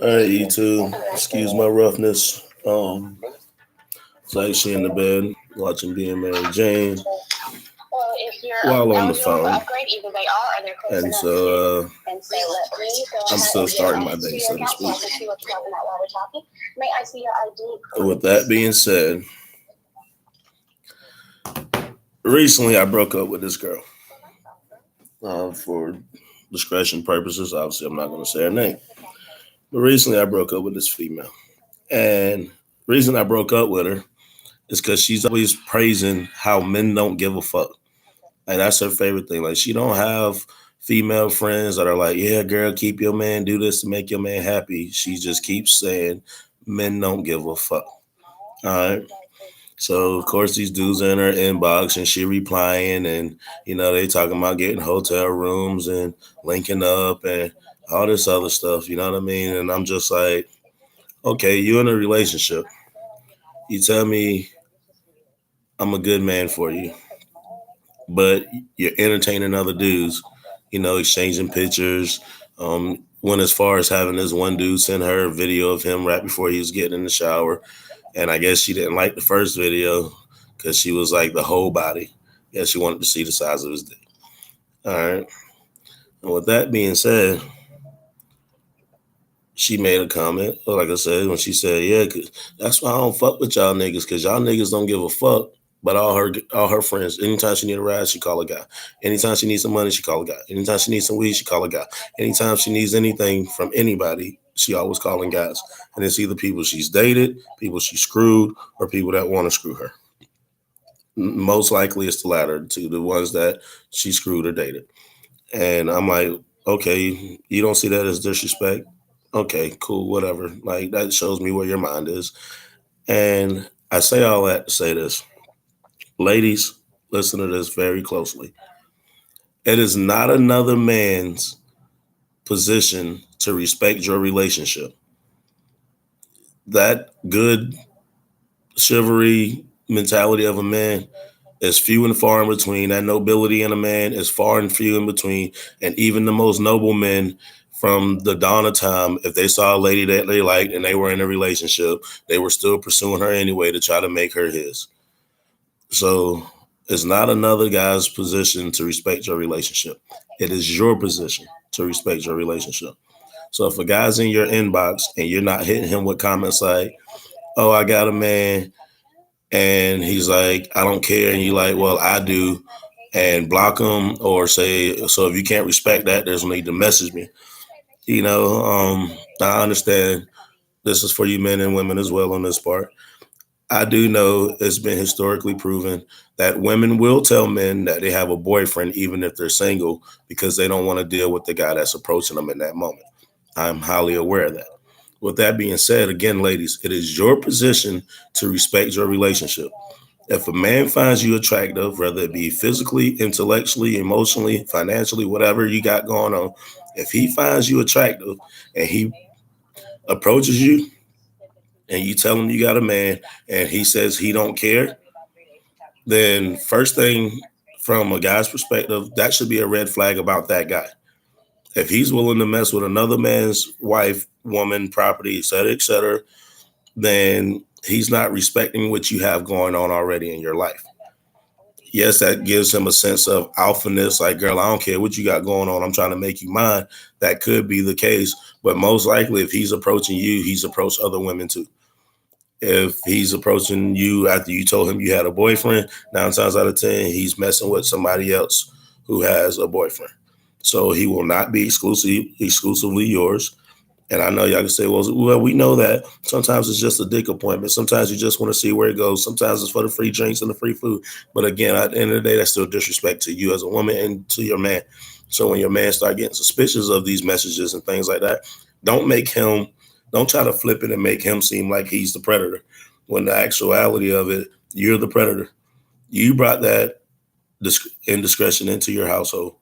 All right, you two. Excuse my roughness. It's actually in the bed watching Being Mary Jane while on the phone, and so I'm still starting my day, so to speak. With that being said, recently I broke up with this girl. For discretion purposes, obviously I'm not going to say her name. But recently I broke up with this female, and the reason I broke up with her is because she's always praising how men don't give a fuck. Like that's her favorite thing. Like she don't have female friends that are like, yeah, girl, keep your man, do this to make your man happy. She just keeps saying men don't give a fuck. All right. So of course these dudes in her inbox and she replying and they talking about getting hotel rooms and linking up and all this other stuff, you know what I mean? And I'm just like, okay, you in a relationship. You tell me I'm a good man for you, but you're entertaining other dudes, exchanging pictures. Went as far as having this one dude send her a video of him right before he was getting in the shower. And I guess she didn't like the first video because she was like the whole body. Yeah, she wanted to see the size of his dick. All right. And with that being said, she made a comment, like I said, when she said, yeah, that's why I don't fuck with y'all niggas, because y'all niggas don't give a fuck. But all her friends, anytime she need a ride, she call a guy. Anytime she needs some money, she call a guy. Anytime she needs some weed, she call a guy. Anytime she needs anything from anybody, she always calling guys. And it's either people she's dated, people she screwed, or people that want to screw her. Most likely it's the latter two, the ones that she screwed or dated. And I'm like, okay, you don't see that as disrespect? Okay, cool, whatever. Like that shows me where your mind is. And I say all that to say this. Ladies, listen to this very closely. It is not another man's position to respect your relationship. That good chivalry mentality of a man is few and far in between. That nobility in a man is far and few in between. And even the most noble men from the dawn of time, if they saw a lady that they liked and they were in a relationship, they were still pursuing her anyway to try to make her his. So it's not another guy's position to respect your relationship. It is your position to respect your relationship. So if a guy's in your inbox and you're not hitting him with comments like, oh, I got a man, and he's like, I don't care, and you're like, well, I do, and block him or say, so if you can't respect that, there's no need to message me. I understand this is for you men and women as well on this part. I do know it's been historically proven that women will tell men that they have a boyfriend even if they're single because they don't want to deal with the guy that's approaching them in that moment. I'm highly aware of that. With that being said, again, ladies, it is your position to respect your relationship. If a man finds you attractive, whether it be physically, intellectually, emotionally, financially, whatever you got going on, if he finds you attractive and he approaches you and you tell him you got a man and he says he don't care, then first thing from a guy's perspective, that should be a red flag about that guy. If he's willing to mess with another man's wife, woman, property, et cetera, then he's not respecting what you have going on already in your life. Yes, that gives him a sense of alphaness, like, girl, I don't care what you got going on. I'm trying to make you mine. That could be the case. But most likely, if he's approaching you, he's approached other women too. If he's approaching you after you told him you had a boyfriend, 9 times out of 10, he's messing with somebody else who has a boyfriend. So he will not be exclusively yours. And I know y'all can say, well, we know that. Sometimes it's just a dick appointment. Sometimes you just want to see where it goes. Sometimes it's for the free drinks and the free food. But again, at the end of the day, that's still disrespect to you as a woman and to your man. So when your man start getting suspicious of these messages and things like that, don't try to flip it and make him seem like he's the predator. When the actuality of it, you're the predator. You brought that indiscretion into your household.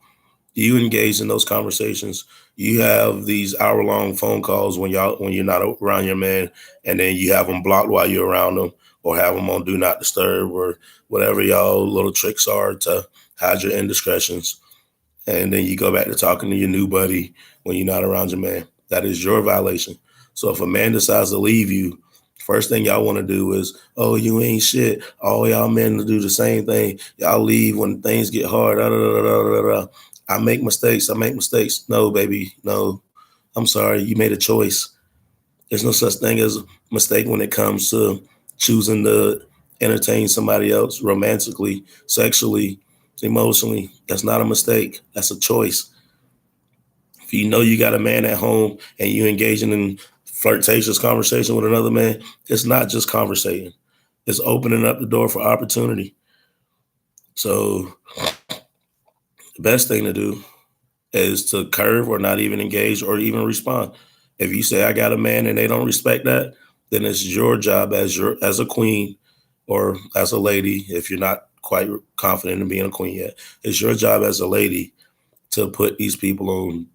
You engage in those conversations. You have these hour-long phone calls when you're not around your man, and then you have them blocked while you're around them, or have them on do not disturb, or whatever y'all little tricks are to hide your indiscretions. And then you go back to talking to your new buddy when you're not around your man. That is your violation. So if a man decides to leave you, first thing y'all want to do is, oh, you ain't shit. All y'all men to do the same thing. Y'all leave when things get hard. Da, da, da, da, da, da. I make mistakes. I make mistakes. No, baby. No. I'm sorry. You made a choice. There's no such thing as a mistake when it comes to choosing to entertain somebody else romantically, sexually, emotionally. That's not a mistake. That's a choice. If you know you got a man at home and you engaging in flirtatious conversation with another man, it's not just conversating. It's opening up the door for opportunity. So the best thing to do is to curve or not even engage or even respond. If you say I got a man and they don't respect that, then it's your job as a queen or as a lady, if you're not quite confident in being a queen yet, it's your job as a lady to put these people on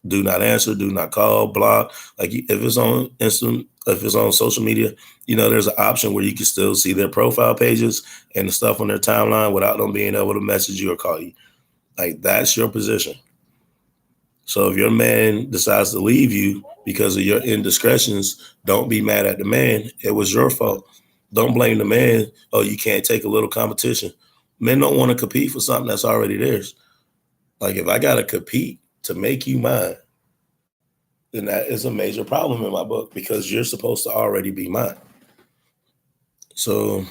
do not answer, do not call, block. Like if it's on instant, if it's on social media, there's an option where you can still see their profile pages and the stuff on their timeline without them being able to message you or call you. Like that's your position. So if your man decides to leave you because of your indiscretions, don't be mad at the man. It was your fault. Don't blame the man. Oh, you can't take a little competition. Men don't want to compete for something that's already theirs. Like if I got to compete to make you mine, then that is a major problem in my book because you're supposed to already be mine. So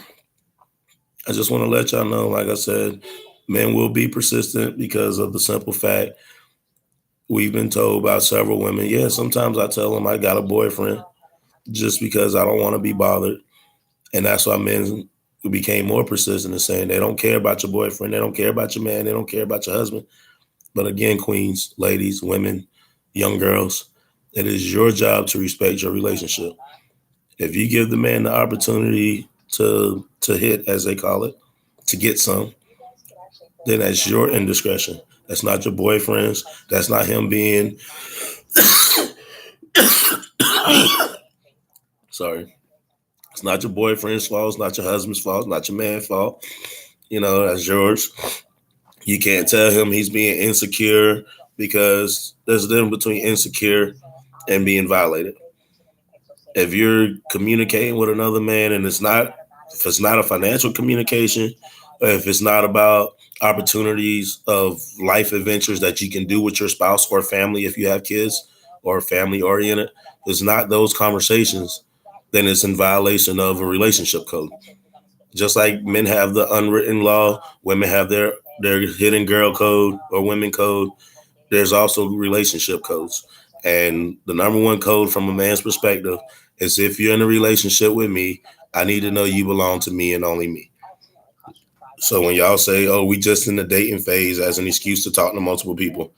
I just want to let y'all know, like I said, men will be persistent because of the simple fact we've been told by several women. Yeah, sometimes I tell them I got a boyfriend just because I don't want to be bothered. And that's why men became more persistent in saying they don't care about your boyfriend. They don't care about your man. They don't care about your husband. But again, queens, ladies, women, young girls, it is your job to respect your relationship. If you give the man the opportunity to hit, as they call it, to get some, then that's your indiscretion. That's not your boyfriend's. That's not him being sorry. It's not your boyfriend's fault. It's not your husband's fault. It's not your man's fault. That's yours. You can't tell him he's being insecure because there's a difference between insecure and being violated. If you're communicating with another man and if it's not a financial communication, or if it's not about opportunities of life adventures that you can do with your spouse or family if you have kids or family oriented, it's not those conversations, then it's in violation of a relationship code. Just like men have the unwritten law, women have their hidden girl code or women code. There's also relationship codes. And the number one code from a man's perspective is if you're in a relationship with me, I need to know you belong to me and only me. So when y'all say, oh, we just in the dating phase as an excuse to talk to multiple people,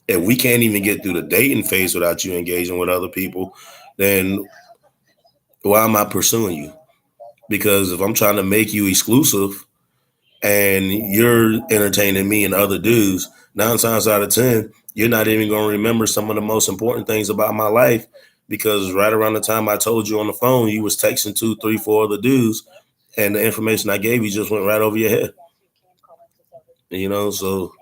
if we can't even get through the dating phase without you engaging with other people, then why am I pursuing you? Because if I'm trying to make you exclusive and you're entertaining me and other dudes, 9 times out of 10, you're not even going to remember some of the most important things about my life because right around the time I told you on the phone, you was texting 2, 3, 4 other dudes and the information I gave you just went right over your head. So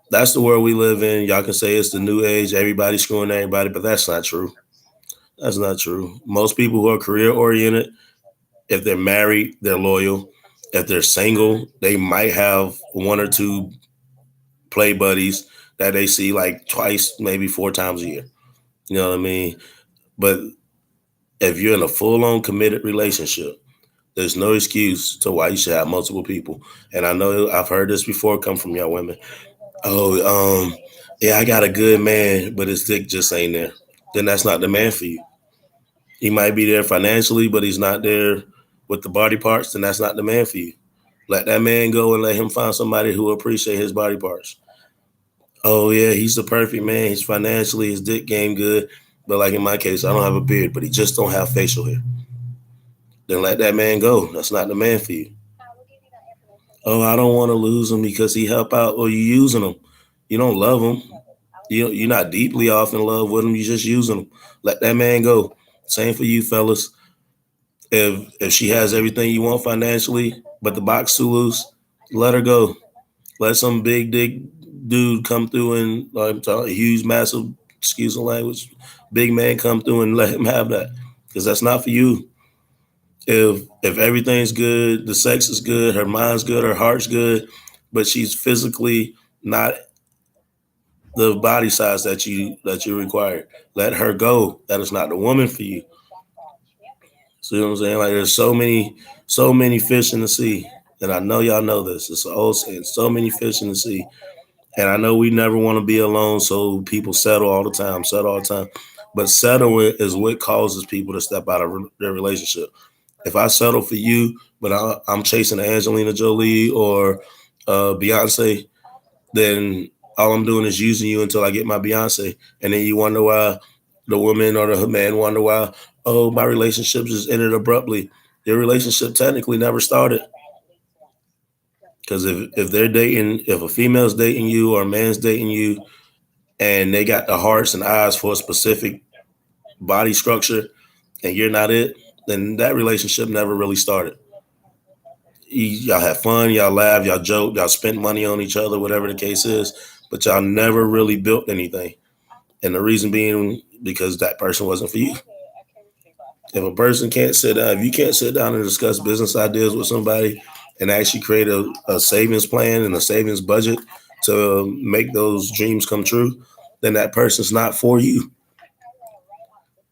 that's the world we live in. Y'all can say it's the new age, everybody's screwing everybody, but that's not true. That's not true. Most people who are career oriented, if they're married, they're loyal. If they're single, they might have 1 or 2 play buddies that they see like twice, maybe 4 times a year. You know what I mean? But if you're in a full-on committed relationship, there's no excuse to why you should have multiple people. And I know I've heard this before come from y'all women. Oh, yeah, I got a good man, but his dick just ain't there. Then that's not the man for you. He might be there financially, but he's not there with the body parts, then that's not the man for you. Let that man go and let him find somebody who will appreciate his body parts. Oh yeah, he's the perfect man. He's financially, his dick game good. But like in my case, I don't have a beard, but he just don't have facial hair. Then let that man go. That's not the man for you. Oh, I don't want to lose him because he help out or you using him. You don't love him. You're not deeply off in love with him. You're just using him. Let that man go. Same for you fellas. If she has everything you want financially, but the box too loose, let her go. Let some big dick dude come through and like a huge, massive excuse the language, big man come through and let him have that. Because that's not for you. If everything's good, the sex is good, her mind's good, her heart's good, but she's physically not the body size that you require, let her go. That is not the woman for you. See what I'm saying? Like there's so many fish in the sea. And I know y'all know this. It's an old saying, so many fish in the sea. And I know we never want to be alone, so people settle all the time, settle all the time. But settling is what causes people to step out of their relationship. If I settle for you, but I'm chasing Angelina Jolie or Beyonce, then all I'm doing is using you until I get my Beyonce. And then you wonder why the woman or the man wonder why, oh, my relationship just ended abruptly. Your relationship technically never started. Because if they're dating, if a female's dating you or a man's dating you and they got the hearts and eyes for a specific body structure and you're not it, then that relationship never really started. Y'all have fun, y'all laugh, y'all joke, y'all spent money on each other, whatever the case is, but y'all never really built anything. And the reason being because that person wasn't for you. If a person can't sit down, if you can't sit down and discuss business ideas with somebody and actually create a savings plan and a savings budget to make those dreams come true, then that person's not for you.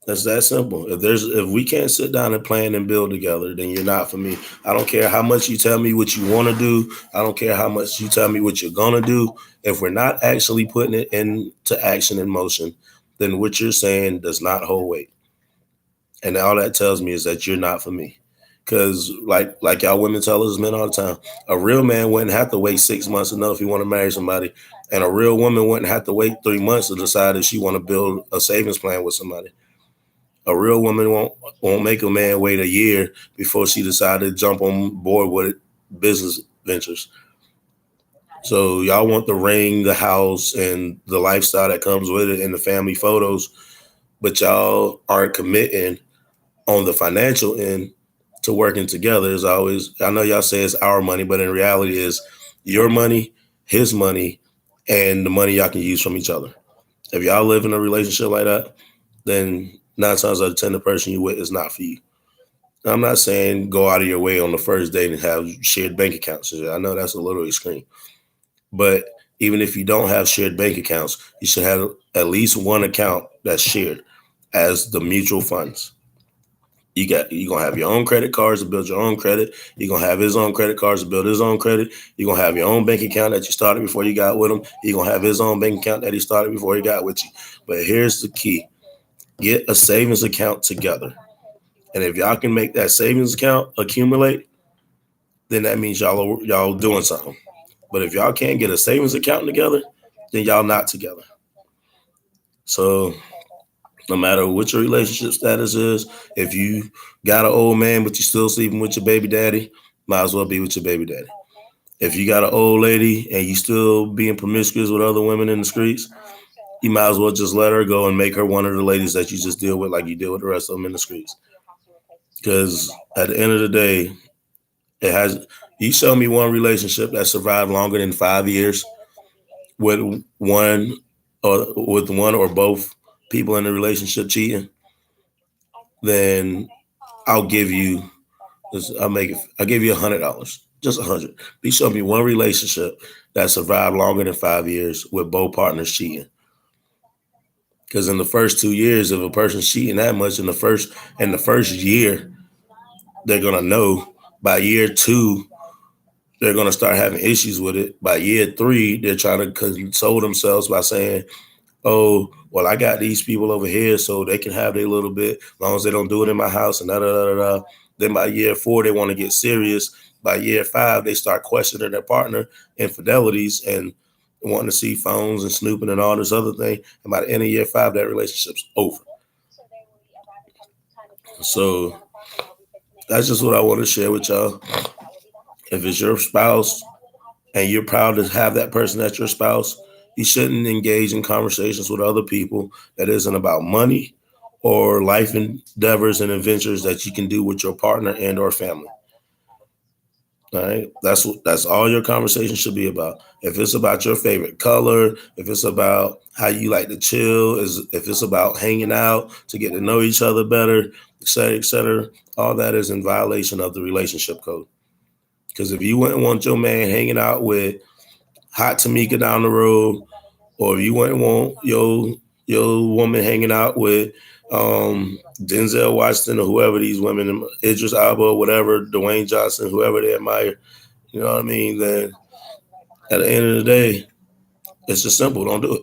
That's that simple. If we can't sit down and plan and build together, then you're not for me. I don't care how much you tell me what you want to do. I don't care how much you tell me what you're gonna do. If we're not actually putting it into action in motion, then what you're saying does not hold weight. And all that tells me is that you're not for me. Cause like y'all women tell us men all the time, a real man wouldn't have to wait 6 months to know if he want to marry somebody, and a real woman wouldn't have to wait 3 months to decide if she want to build a savings plan with somebody. A real woman won't make a man wait a year before she decided to jump on board with business ventures. So y'all want the ring, the house, and the lifestyle that comes with it, and the family photos, but y'all aren't committing on the financial end to working together. Is always, I know y'all say it's our money, but in reality is your money, his money, and the money y'all can use from each other. If y'all live in a relationship like that, then 9 times out of 10, the person you with is not for you. I'm not saying go out of your way on the first date and have shared bank accounts. I know that's a little extreme, but even if you don't have shared bank accounts, you should have at least one account that's shared as the mutual funds. You're gonna have your own credit cards to build your own credit. You're gonna have his own credit cards to build his own credit. You're gonna have your own bank account that you started before you got with him. You're gonna have his own bank account that he started before he got with you. But here's the key: get a savings account together. And if y'all can make that savings account accumulate, then that means y'all doing something. But if y'all can't get a savings account together, then y'all not together. So no matter what your relationship status is, if you got an old man but you still sleeping with your baby daddy, might as well be with your baby daddy. If you got an old lady and you still being promiscuous with other women in the streets, you might as well just let her go and make her one of the ladies that you just deal with like you deal with the rest of them in the streets. Because at the end of the day, it has. You show me one relationship that survived longer than 5 years with one or both people in the relationship cheating, then I'll give you. I'll give you $100, just 100. You show me one relationship that survived longer than 5 years with both partners cheating. Because in the first 2 years, if a person's cheating that much in the first year, they're gonna know. By year two, they're gonna start having issues with it. By year three, they're trying to console themselves by saying, "Oh, well, I got these people over here, so they can have their little bit, as long as they don't do it in my house." And da da da da. Then by year four, they want to get serious. By year five, they start questioning their partner infidelities and wanting to see phones and snooping and all this other thing. And by the end of year five, that relationship's over. So that's just what I want to share with y'all. If it's your spouse and you're proud to have that person as your spouse, you shouldn't engage in conversations with other people that isn't about money or life endeavors and adventures that you can do with your partner and or family. All right. That's all your conversation should be about. If it's about your favorite color, if it's about how you like to chill, is if it's about hanging out to get to know each other better, et cetera, all that is in violation of the relationship code. Because if you wouldn't want your man hanging out with hot Tamika down the road, or if you wouldn't want your woman hanging out with Denzel Washington or whoever these women, Idris Elba, or whatever, Dwayne Johnson, whoever they admire, you know what I mean? Then at the end of the day, it's just simple. Don't do it.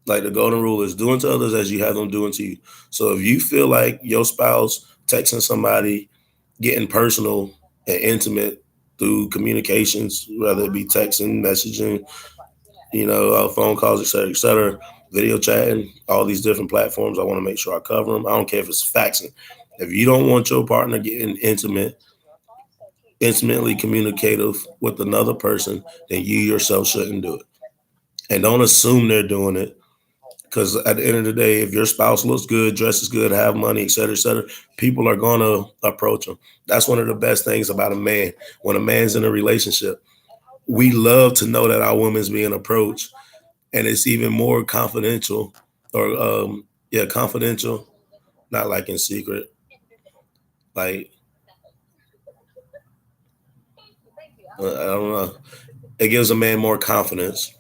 Like the golden rule is doing to others as you have them doing to you. So if you feel like your spouse texting somebody, getting personal and intimate through communications, whether it be texting, messaging, phone calls, et cetera, video chatting, all these different platforms, I want to make sure I cover them. I don't care if it's faxing. If you don't want your partner getting intimately communicative with another person, then you yourself shouldn't do it. And don't assume they're doing it. Because at the end of the day, if your spouse looks good, dresses good, have money, et cetera, people are going to approach them. That's one of the best things about a man. When a man's in a relationship, we love to know that our woman's being approached, and it's even more confidential, or confidential, not like in secret. Like I don't know, it gives a man more confidence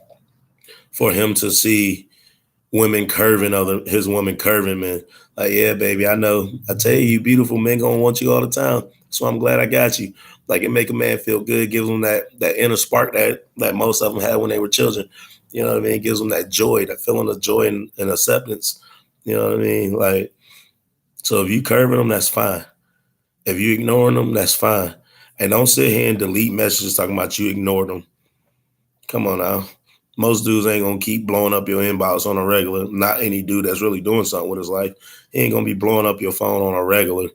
for him to see women curving other his woman curving men. Like, yeah, baby, I know. I tell you, beautiful men gonna want you all the time. So I'm glad I got you. Like it make a man feel good, gives them that inner spark that most of them had when they were children. You know what I mean? It gives them that joy, that feeling of joy and acceptance. You know what I mean? Like, so if you curving them, that's fine. If you ignoring them, that's fine. And don't sit here and delete messages talking about you ignored them. Come on now. Most dudes ain't gonna keep blowing up your inbox on a regular. Not any dude that's really doing something with his life. He ain't gonna be blowing up your phone on a regular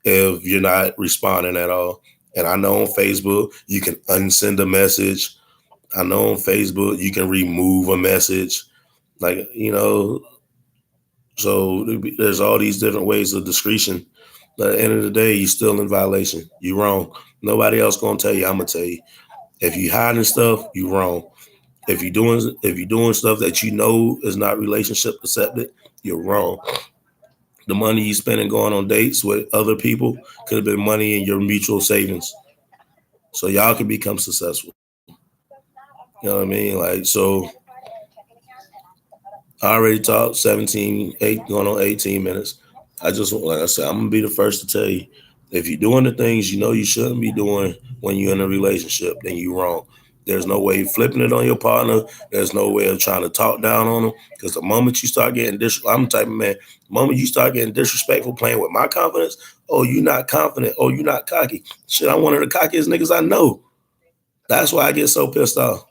if you're not responding at all. And I know on Facebook you can unsend a message. I know on Facebook you can remove a message. Like, so there's all these different ways of discretion. But at the end of the day, you're still in violation. You're wrong. Nobody else gonna tell you. I'm gonna tell you. If you hiding stuff, you're wrong. If you're doing stuff that you know is not relationship accepted, you're wrong. The money you spending going on dates with other people could have been money in your mutual savings, so y'all can become successful. You know what I mean? Like, so I already talked 17, 8, going on 18 minutes. I just, like I said, I'm gonna be the first to tell you, if you're doing the things you know you shouldn't be doing when you're in a relationship, then you're wrong. There's no way flipping it on your partner. There's no way of trying to talk down on them. Because the moment you start getting I'm the type of man. The moment you start getting disrespectful, playing with my confidence, oh, you not confident. Oh, you not cocky. Shit, I'm one of the cockiest niggas I know. That's why I get so pissed off.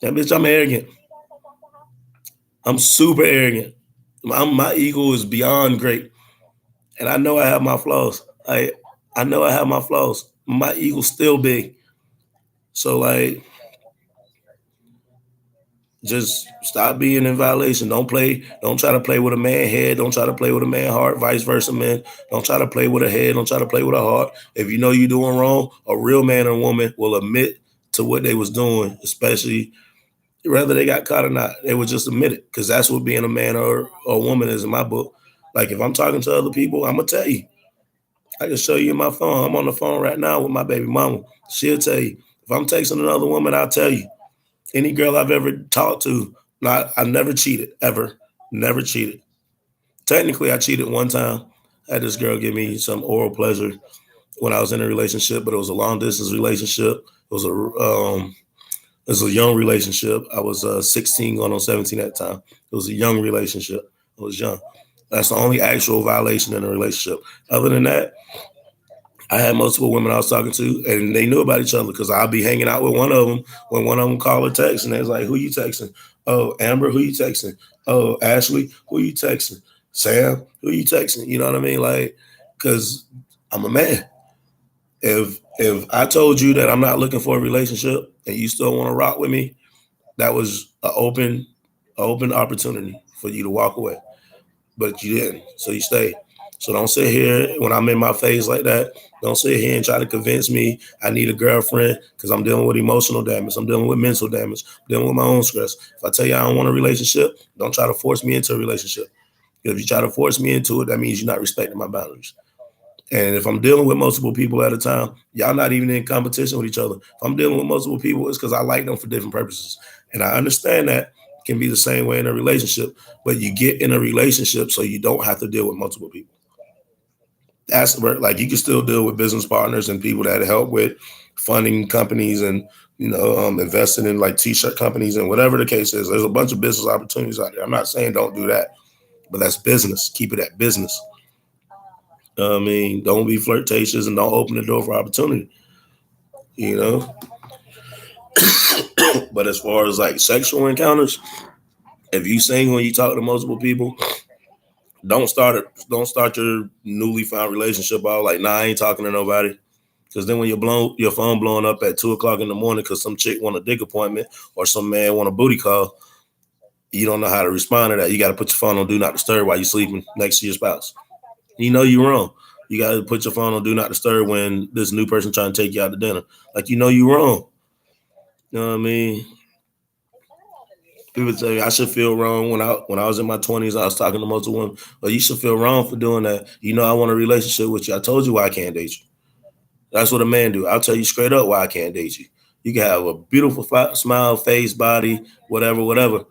That bitch, I'm arrogant. I'm super arrogant. My ego is beyond great, and I know I have my flaws. I know I have my flaws. My ego's still big. So like, just stop being in violation. Don't play. Don't try to play with a man head. Don't try to play with a man heart. Vice versa, man. Don't try to play with a head. Don't try to play with a heart. If you know you're doing wrong, a real man or woman will admit to what they was doing, especially whether they got caught or not. They would just admit it, because that's what being a man or a woman is in my book. Like if I'm talking to other people, I'm gonna tell you. I can show you my phone. I'm on the phone right now with my baby mama. She'll tell you. If I'm texting another woman, I'll tell you. Any girl I've ever talked to, I never cheated, ever. Never cheated. Technically, I cheated one time. I had this girl give me some oral pleasure when I was in a relationship, but it was a long distance relationship. It was a young relationship. I was 16 going on 17 at the time. It was a young relationship. I was young. That's the only actual violation in a relationship. Other than that, I had multiple women I was talking to, and they knew about each other because I'll be hanging out with one of them when one of them call or text, and they was like, "Who you texting? Oh, Amber, who you texting? Oh, Ashley, who you texting? Sam, who you texting?" You know what I mean? Like, because I'm a man. If I told you that I'm not looking for a relationship and you still want to rock with me, that was an open opportunity for you to walk away, but you didn't, so you stayed. So don't sit here when I'm in my face like that. Don't sit here and try to convince me I need a girlfriend because I'm dealing with emotional damage. I'm dealing with mental damage. I'm dealing with my own stress. If I tell you I don't want a relationship, don't try to force me into a relationship. If you try to force me into it, that means you're not respecting my boundaries. And if I'm dealing with multiple people at a time, y'all not even in competition with each other. If I'm dealing with multiple people, it's because I like them for different purposes. And I understand that can be the same way in a relationship, but you get in a relationship so you don't have to deal with multiple people. That's where, like, you can still deal with business partners and people that help with funding companies and investing in like t-shirt companies and whatever the case is. There's a bunch of business opportunities out there. I'm not saying don't do that, but that's business. Keep it at business. I mean, don't be flirtatious and don't open the door for opportunity. You know. But as far as like sexual encounters, if you single and you talk to multiple people, don't start your newly found relationship out like, nah, I ain't talking to nobody. Because then when your phone blowing up at 2 o'clock in the morning because some chick want a dick appointment or some man want a booty call, you don't know how to respond to that. You got to put your phone on do not disturb while you're sleeping next to your spouse. You know you're wrong. You got to put your phone on do not disturb when this new person trying to take you out to dinner. Like, you know you're wrong. You know what I mean? People tell me I should feel wrong when I was in my 20s. I was talking to multiple women. But you should feel wrong for doing that. You know I want a relationship with you. I told you why I can't date you. That's what a man do. I'll tell you straight up why I can't date you. You can have a beautiful smile, face, body, whatever, whatever.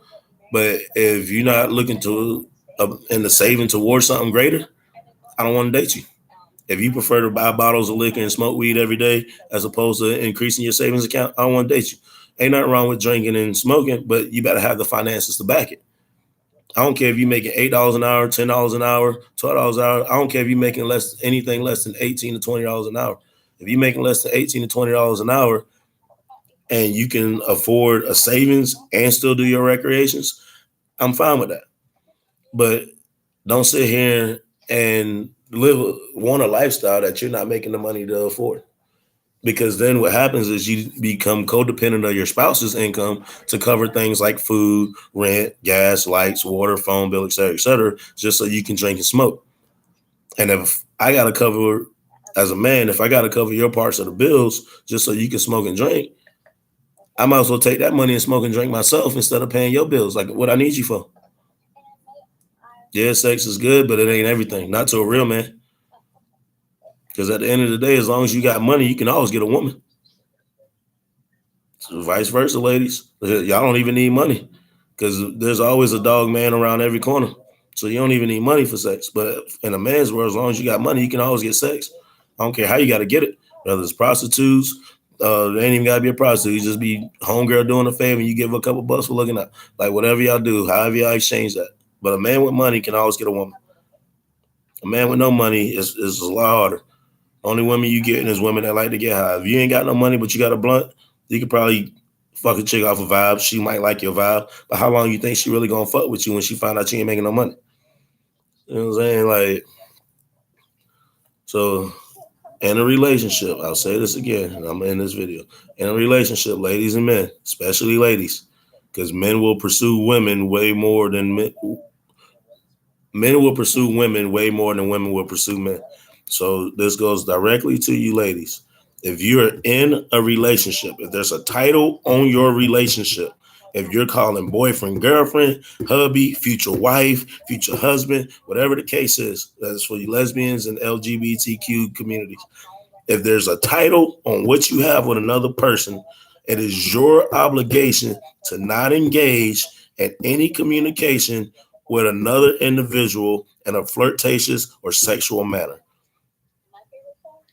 But if you're not looking to in the saving towards something greater, I don't want to date you. If you prefer to buy bottles of liquor and smoke weed every day as opposed to increasing your savings account, I don't want to date you. Ain't nothing wrong with drinking and smoking, but you better have the finances to back it. I don't care if you're making $8 an hour, $10 an hour, $12 an hour. I don't care if you're making anything less than $18 to $20 an hour. If you're making less than $18 to $20 an hour and you can afford a savings and still do your recreations, I'm fine with that. But don't sit here and want a lifestyle that you're not making the money to afford. Because then what happens is you become codependent of your spouse's income to cover things like food, rent, gas, lights, water, phone bill, et cetera, just so you can drink and smoke. And if I got to cover, as a man, if I got to cover your parts of the bills just so you can smoke and drink, I might as well take that money and smoke and drink myself instead of paying your bills. Like, what I need you for? Yeah, sex is good, but it ain't everything. Not to a real man. Because at the end of the day, as long as you got money, you can always get a woman. So vice versa, ladies. Y'all don't even need money because there's always a dog man around every corner. So you don't even need money for sex. But in a man's world, as long as you got money, you can always get sex. I don't care how you got to get it. Whether it's prostitutes, there ain't even got to be a prostitute. You just be homegirl doing a favor and you give her a couple bucks for looking at. Like, whatever y'all do, however y'all exchange that. But a man with money can always get a woman. A man with no money is a lot harder. Only women you getting is women that like to get high. If you ain't got no money, but you got a blunt, you could probably fuck a chick off a vibe. She might like your vibe, but how long you think she really gonna fuck with you when she find out she ain't making no money? You know what I'm saying? Like, so in a relationship, I'll say this again, and I'm in this video. In a relationship, ladies and men, especially ladies, because men will pursue women way more than men. Men will pursue women way more than women will pursue men. So this goes directly to you ladies. If you're in a relationship, if there's a title on your relationship, if you're calling boyfriend, girlfriend, hubby, future wife, future husband, whatever the case is, that's for you lesbians and LGBTQ communities. If there's a title on what you have with another person, it is your obligation to not engage in any communication with another individual in a flirtatious or sexual manner.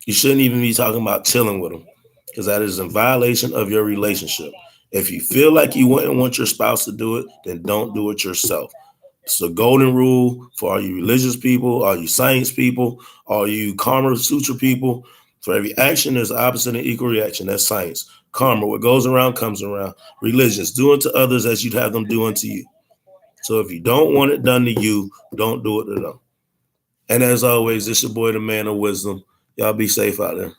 You shouldn't even be talking about chilling with them because that is in violation of your relationship. If you feel like you wouldn't want your spouse to do it, then don't do it yourself. It's a golden rule for all you religious people, all you science people, all you Karma Sutra people. For every action, there's opposite and equal reaction. That's science. Karma, what goes around comes around. Religious, do unto others as you'd have them do unto you. So if you don't want it done to you, don't do it to them. And as always, it's your boy, the man of wisdom. Y'all be safe out there.